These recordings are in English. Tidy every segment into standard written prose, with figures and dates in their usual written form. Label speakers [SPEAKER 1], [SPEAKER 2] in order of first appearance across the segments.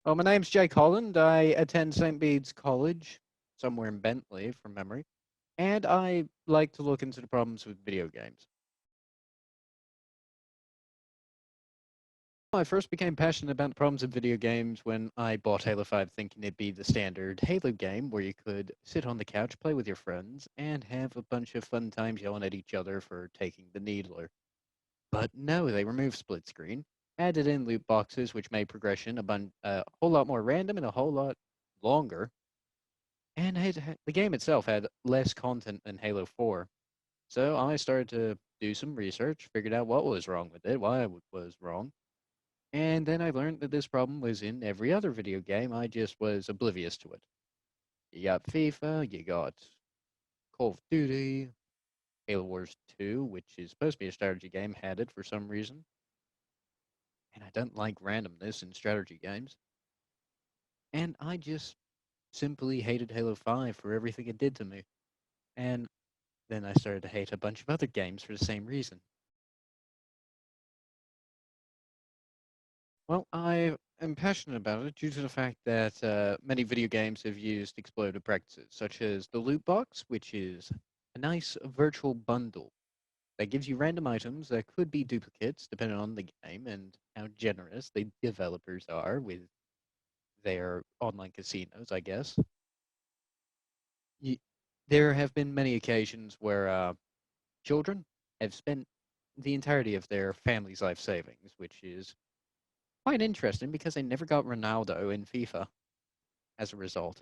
[SPEAKER 1] Well, my name's Jake Holland. I attend St. Bede's College, somewhere in Bentley, from memory, and I like to look into the problems with video games. I first became passionate about the problems of video games when I bought Halo 5 thinking it'd be the standard Halo game where you could sit on the couch, play with your friends, and have a bunch of fun times yelling at each other for taking the needler. But no, they removed split screen, added in loot boxes, which made progression a whole lot more random and a whole lot longer. And the game itself had less content than Halo 4. So I started to do some research, figured out what was wrong with it, why it was wrong. And then I learned that this problem was in every other video game. I just was oblivious to it. You got FIFA, you got Call of Duty, Halo Wars 2, which is supposed to be a strategy game, had it for some reason. And I don't like randomness in strategy games. And I just simply hated Halo 5 for everything it did to me. And then I started to hate a bunch of other games for the same reason. Well, I am passionate about it due to the fact that many video games have used exploitive practices, such as the loot box, which is a nice virtual bundle that gives you random items that could be duplicates depending on the game and how generous the developers are with their online casinos, I guess. Y There have been many occasions where children have spent the entirety of their family's life savings, which is quite interesting because they never got Ronaldo in FIFA as a result.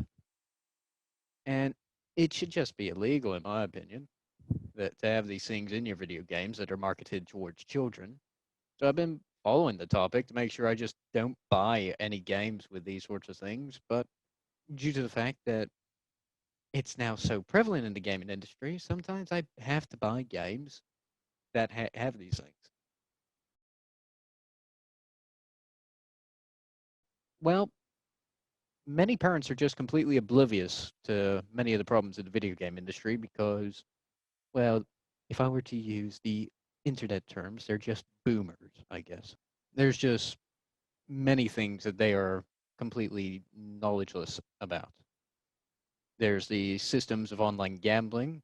[SPEAKER 1] And it should just be illegal, in my opinion, that to have these things in your video games that are marketed towards children. So I've been following the topic to make sure I just don't buy any games with these sorts of things. But due to the fact that it's now so prevalent in the gaming industry, sometimes I have to buy games that have these things. Well, many parents are just completely oblivious to many of the problems of the video game industry because, well, if I were to use the internet terms, they're just boomers, I guess. There's just many things that they are completely knowledgeless about. There's the systems of online gambling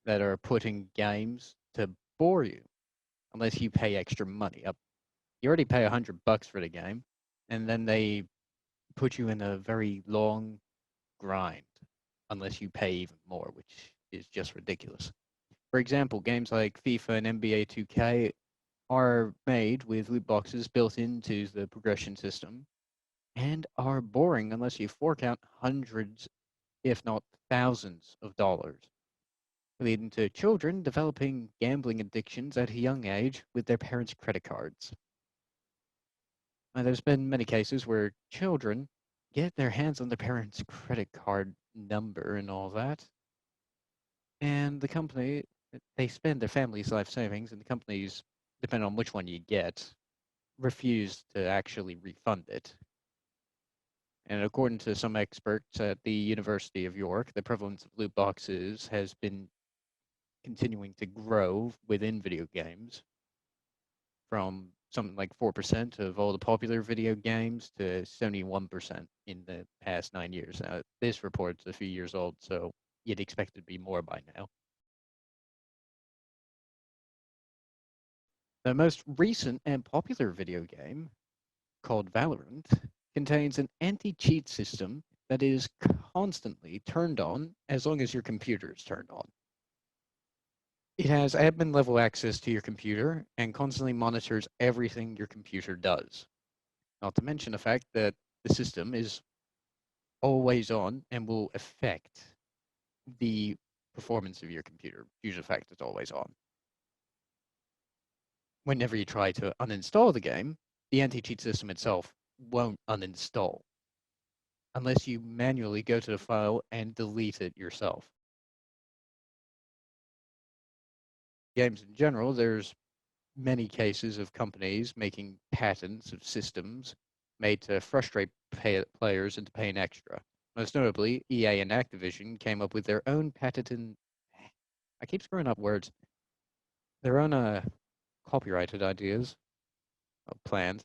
[SPEAKER 1] that are putting games to bore you unless you pay extra money. You already pay $100 for the game, and then they put you in a very long grind unless you pay even more, which is just ridiculous. For example, games like FIFA and NBA 2K are made with loot boxes built into the progression system and are boring unless you fork out hundreds, if not thousands, of dollars, leading to children developing gambling addictions at a young age with their parents' credit cards. And there's been many cases where children get their hands on their parents' credit card number and all that, and the company, they spend their family's life savings, and the companies, depending on which one you get, refuse to actually refund it. And according to some experts at the University of York, the prevalence of loot boxes has been continuing to grow within video games from something like 4% of all the popular video games to 71% in the past 9 years. Now, this report's a few years old, so you'd expect it to be more by now. The most recent and popular video game, called Valorant, contains an anti-cheat system that is constantly turned on as long as your computer is turned on. It has admin level access to your computer and constantly monitors everything your computer does. Not to mention the fact that the system is always on and will affect the performance of your computer due to the fact it's always on. Whenever you try to uninstall the game, the anti-cheat system itself won't uninstall unless you manually go to the file and delete it yourself. Games in general, there's many cases of companies making patents of systems made to frustrate players into paying extra. Most notably, EA and Activision came up with their own patented, I keep screwing up words, their own copyrighted ideas, plans,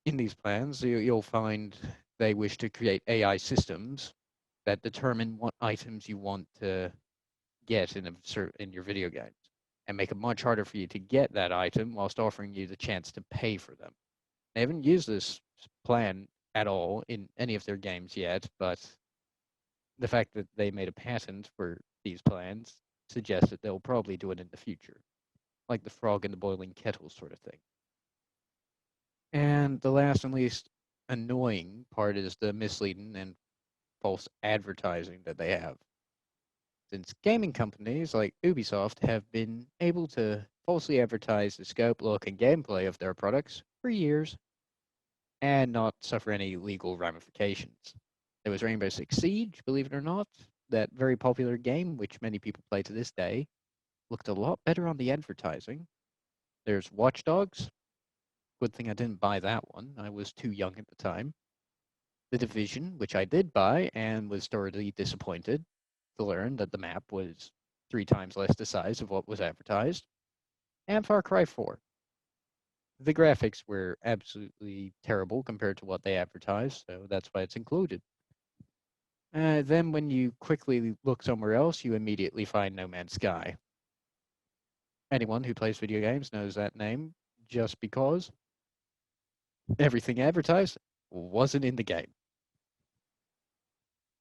[SPEAKER 1] in these plans, you'll find they wish to create AI systems that determine what items you want to get in your video games and make it much harder for you to get that item whilst offering you the chance to pay for them. They haven't used this plan at all in any of their games yet, but the fact that they made a patent for these plans suggests that they'll probably do it in the future, like the frog in the boiling kettle sort of thing. And the last and least annoying part is the misleading and false advertising that they have. Since gaming companies like Ubisoft have been able to falsely advertise the scope, look, and gameplay of their products for years and not suffer any legal ramifications. There was Rainbow Six Siege, believe it or not, that very popular game, which many people play to this day, looked a lot better on the advertising. There's Watch Dogs. Good thing I didn't buy that one. I was too young at the time. The Division, which I did buy and was thoroughly disappointed to learn that the map was 3 times less the size of what was advertised. And Far Cry 4. The graphics were absolutely terrible compared to what they advertised, so that's why it's included. Then when you quickly look somewhere else, you immediately find No Man's Sky. Anyone who plays video games knows that name just because everything advertised wasn't in the game,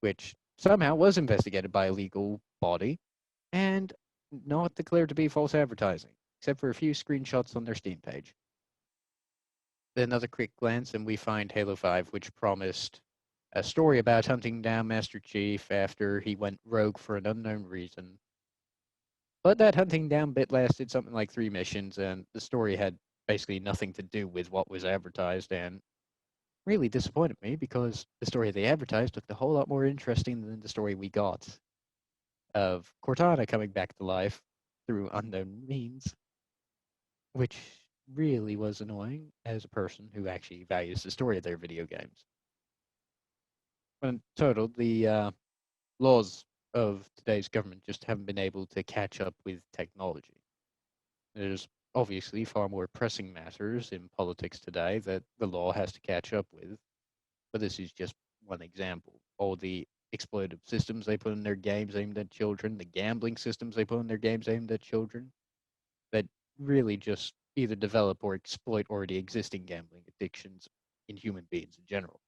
[SPEAKER 1] which somehow was investigated by a legal body and not declared to be false advertising, except for a few screenshots on their Steam page. Then another quick glance, and we find Halo 5, which promised a story about hunting down Master Chief after he went rogue for an unknown reason. But that hunting down bit lasted something like 3 missions, and the story had basically nothing to do with what was advertised, and really disappointed me because the story they advertised looked a whole lot more interesting than the story we got of Cortana coming back to life through unknown means, which really was annoying as a person who actually values the story of their video games. But in total, the laws of today's government just haven't been able to catch up with technology. There's obviously far more pressing matters in politics today that the law has to catch up with, but this is just one example. All the exploitive systems they put in their games aimed at children, the gambling systems they put in their games aimed at children, that really just either develop or exploit already existing gambling addictions in human beings in general.